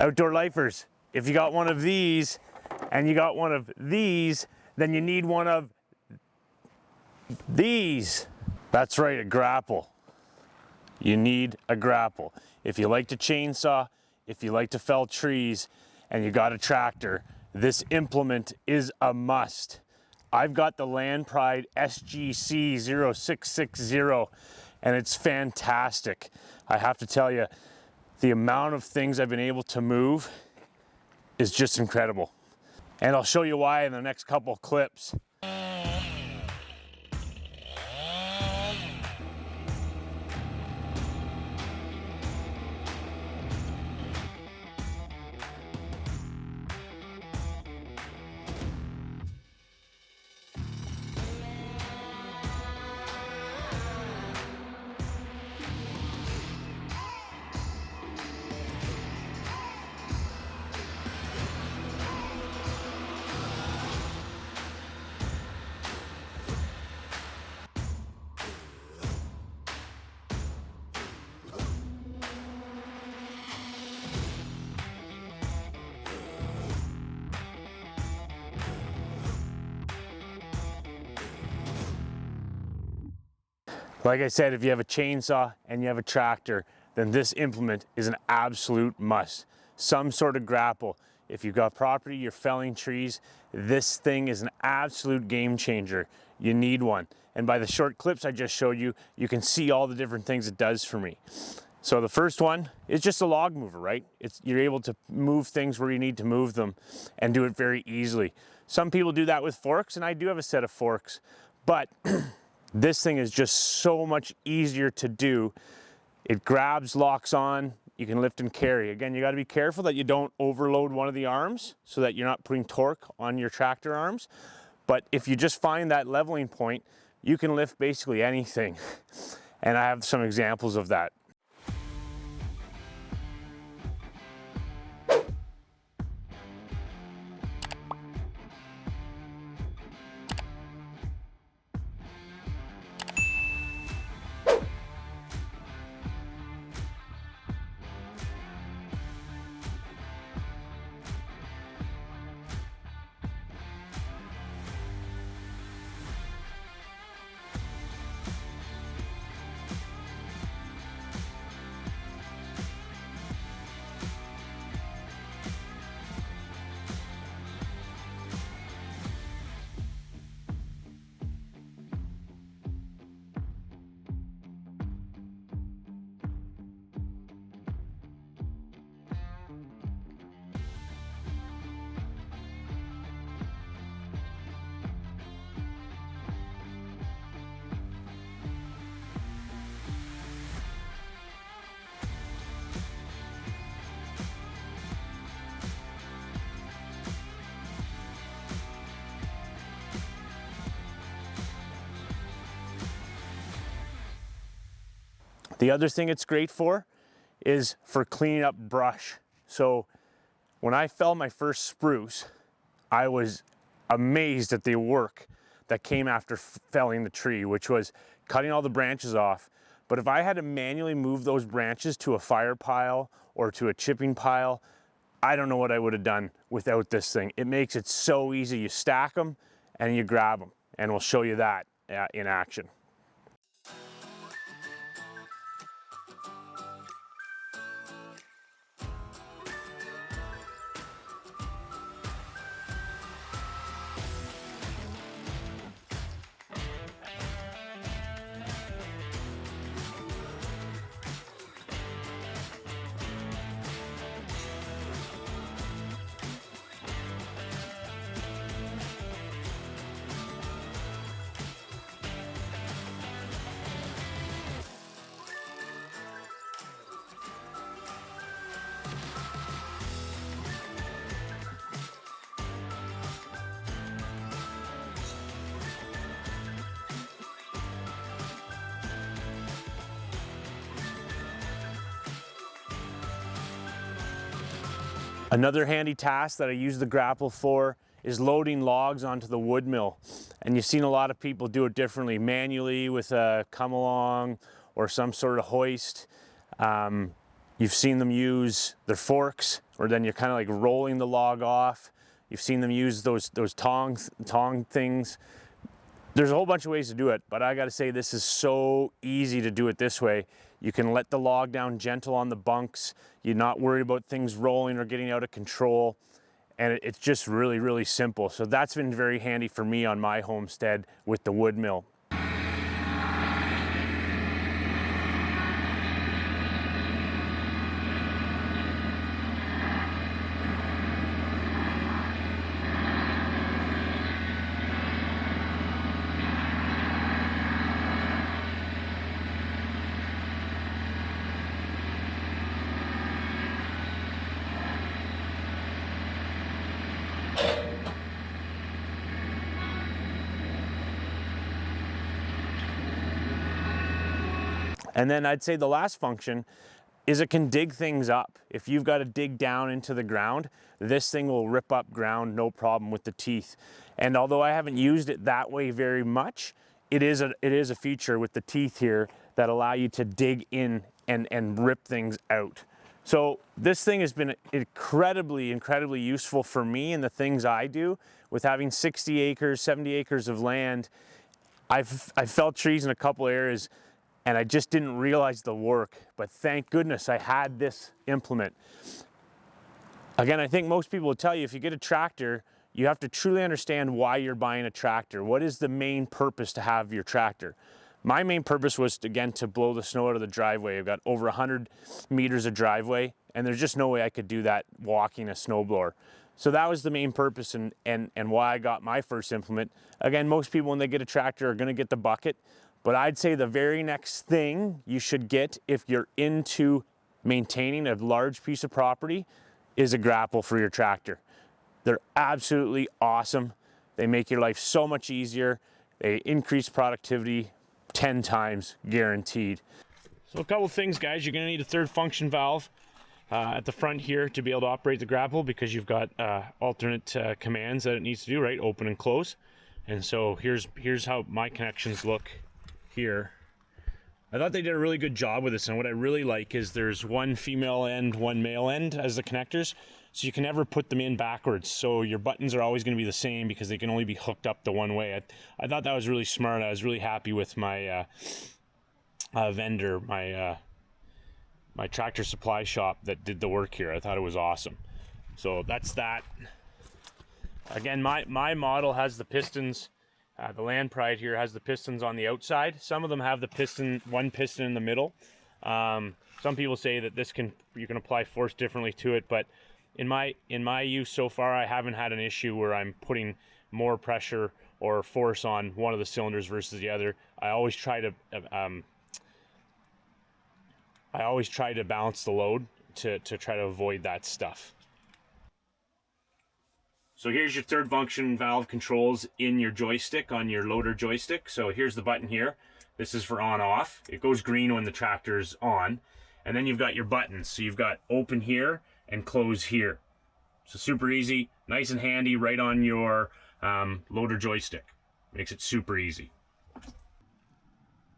Outdoor lifers, if you got one of these and you got one of these, then you need one of these. That's right, a grapple. You need a grapple. If you like to chainsaw, if you like to fell trees, and you got a tractor, this implement is a must. I've got the Land Pride SGC0660, and it's fantastic. I have to tell you, the amount of things I've been able to move is just incredible. And I'll show you why in the next couple clips. Like I said, if you have a chainsaw and you have a tractor, then this implement is an absolute must. Some sort of grapple. If you've got property, you're felling trees, this thing is an absolute game changer. You need one. And by the short clips I just showed you, you can see all the different things it does for me. So the first one is just a log mover, right? You're able to move things where you need to move them and do it very easily. Some people do that with forks, and I do have a set of forks, but this thing is just so much easier to do. It grabs, locks on, you can lift and carry. Again, you got to be careful that you don't overload one of the arms so that you're not putting torque on your tractor arms. But if you just find that leveling point, you can lift basically anything. And I have some examples of that. The other thing it's great for is for cleaning up brush. So when I fell my first spruce, I was amazed at the work that came after felling the tree, which was cutting all the branches off. But if I had to manually move those branches to a fire pile or to a chipping pile, I don't know what I would have done without this thing. It makes it so easy. You stack them and you grab them, and we'll show you that in action. Another handy task that I use the grapple for is loading logs onto the wood mill. And you've seen a lot of people do it differently, manually with a come along or some sort of hoist. You've seen them use their forks, or then you're kind of like rolling the log off. You've seen them use those tong things. There's a whole bunch of ways to do it, but I gotta say this is so easy to do it this way. You can let the log down gentle on the bunks. You're not worried about things rolling or getting out of control. And it's just really, really simple. So that's been very handy for me on my homestead with the wood mill. And then I'd say the last function is it can dig things up. If you've got to dig down into the ground, this thing will rip up ground, no problem with the teeth. And although I haven't used it that way very much, it is a feature with the teeth here that allow you to dig in and rip things out. So this thing has been incredibly, incredibly useful for me and the things I do. With having 60 acres, 70 acres of land, I've felled trees in a couple areas and I just didn't realize the work, but thank goodness I had this implement. Again, I think most people will tell you if you get a tractor, you have to truly understand why you're buying a tractor. What is the main purpose to have your tractor? My main purpose was, again, to blow the snow out of the driveway. I've got over 100 meters of driveway, and there's just no way I could do that walking a snowblower. So that was the main purpose and why I got my first implement. Again, most people when they get a tractor are gonna get the bucket, but I'd say the very next thing you should get if you're into maintaining a large piece of property is a grapple for your tractor. They're absolutely awesome. They make your life so much easier. They increase productivity 10 times guaranteed. So a couple of things, guys. You're gonna need a third function valve at the front here to be able to operate the grapple because you've got alternate commands that it needs to do, right? Open and close. And so here's how my connections look here. I thought they did a really good job with this, and what I really like is there's one female end, one male end as the connectors, so you can never put them in backwards. So your buttons are always going to be the same because they can only be hooked up the one way. I thought that was really smart. I was really happy with my vendor, my tractor supply shop that did the work here. I thought it was awesome. So that's that. Again, my model has the pistons. The Land Pride here has the pistons on the outside. Some of them have the one piston in the middle. Some people say that you can apply force differently to it, but in my use so far, I haven't had an issue where I'm putting more pressure or force on one of the cylinders versus the other. I always try to balance the load to try to avoid that stuff. So here's your third function valve controls in your joystick, on your loader joystick. So here's the button here. This is for on off. It goes green when the tractor's on. And then you've got your buttons. So you've got open here and close here. So super easy, nice and handy right on your loader joystick. Makes it super easy.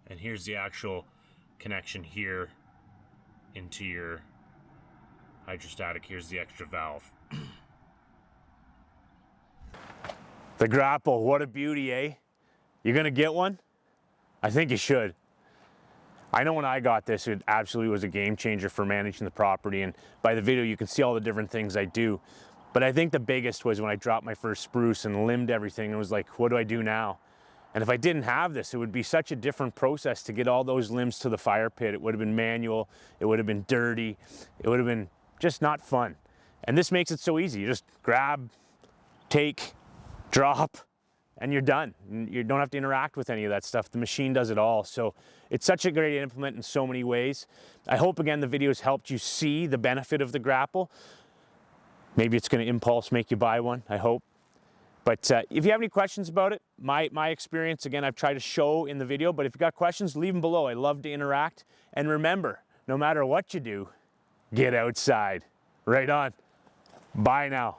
And here's the actual connection here into your hydrostatic. Here's the extra valve. The grapple, what a beauty, eh? You're gonna get one? I think you should. I know when I got this, it absolutely was a game changer for managing the property, and by the video you can see all the different things I do. But I think the biggest was when I dropped my first spruce and limbed everything, and was like, what do I do now? And if I didn't have this, it would be such a different process to get all those limbs to the fire pit. It would have been manual, it would have been dirty, it would have been just not fun. And this makes it so easy. You just grab, take, drop, and you're done. You don't have to interact with any of that stuff. The machine does it all. So it's such a great implement in so many ways. I hope, again, the video has helped you see the benefit of the grapple. Maybe it's going to impulse make you buy one, I hope. But if you have any questions about it, my experience, again, I've tried to show in the video, but if you've got questions, leave them below. I love to interact. And remember, no matter what you do, get outside. Right on. Bye now.